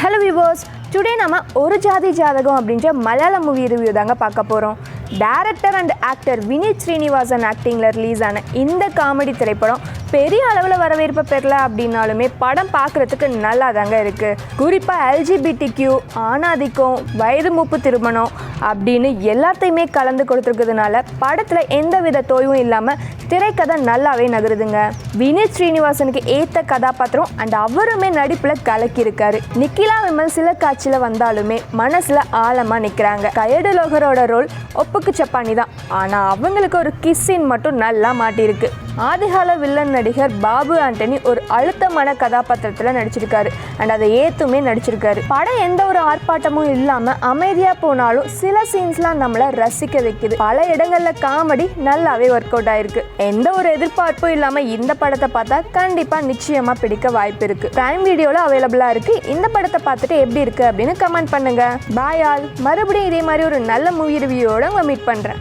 Hello viewers, today நம்ம ஒரு ஜாதி ஜாதகம் அப்படின்ற மலையாள மூவி ரிவ்யூ தாங்க பார்க்க போகிறோம். Director and actor Vineeth Sreenivasan ஆக்டிங்கில் ரிலீஸ் ஆன இந்த காமெடி திரைப்படம் பெரிய அளவில் வரவேற்பு பெறல அப்படின்னாலுமே படம் பார்க்குறதுக்கு நல்லா தாங்க இருக்குது. குறிப்பாக எல்ஜிபிடிக்யூ, ஆணாதிக்கம், வயது மூப்பு திருமணம் அப்படின்னு எல்லாத்தையுமே கலந்து கொடுத்துருக்கிறதுனால படத்தில் எந்த வித தோய்வும் இல்லாமல் திரைக்கதை நல்லாவே நகருதுங்க. வினித் ஸ்ரீனிவாசனுக்கு ஏற்ற கதாபாத்திரம் அண்ட் அவருமே நடிப்பில் கலக்கியிருக்காரு. நிக்கிலா விமல் சில காட்சியில் வந்தாலுமே மனசில் ஆழமாக நிற்கிறாங்க. கயடு லோகரோட ரோல் ஒப்புக்கு சப்பானி தான், ஆனால் அவங்களுக்கு ஒரு கிஸ்ஸின் மட்டும் நல்லா மாட்டியிருக்கு. ஆதிகால வில்லன் நடிகர் பாபு ஆண்டனி ஒரு அழுத்தமான கதாபாத்திரத்தில் நடிச்சிருக்காரு அண்ட் அதை ஏற்றுமே நடிச்சிருக்காரு. படம் எந்த ஒரு ஆர்ப்பாட்டமும் இல்லாமல் அமைதியாக போனாலும் சில சீன்ஸ்லாம் நம்மளை ரசிக்க வைக்குது. பல இடங்களில் காமெடி நல்லாவே ஒர்க் அவுட் ஆயிருக்கு. எந்த ஒரு எதிர்பார்ப்பும் இல்லாமல் இந்த படத்தை பார்த்தா கண்டிப்பாக நிச்சயமாக பிடிக்க வாய்ப்பு இருக்குது. பிரைம் வீடியோவில் அவைலபிளாக இருக்குது. இந்த படத்தை பார்த்துட்டு எப்படி இருக்குது அப்படின்னு கமெண்ட் பண்ணுங்கள். Bye all. மறுபடியும் இதே மாதிரி ஒரு நல்ல மூவி ரிவ்யூவோட உங்களை மீட் பண்ணுறேன்.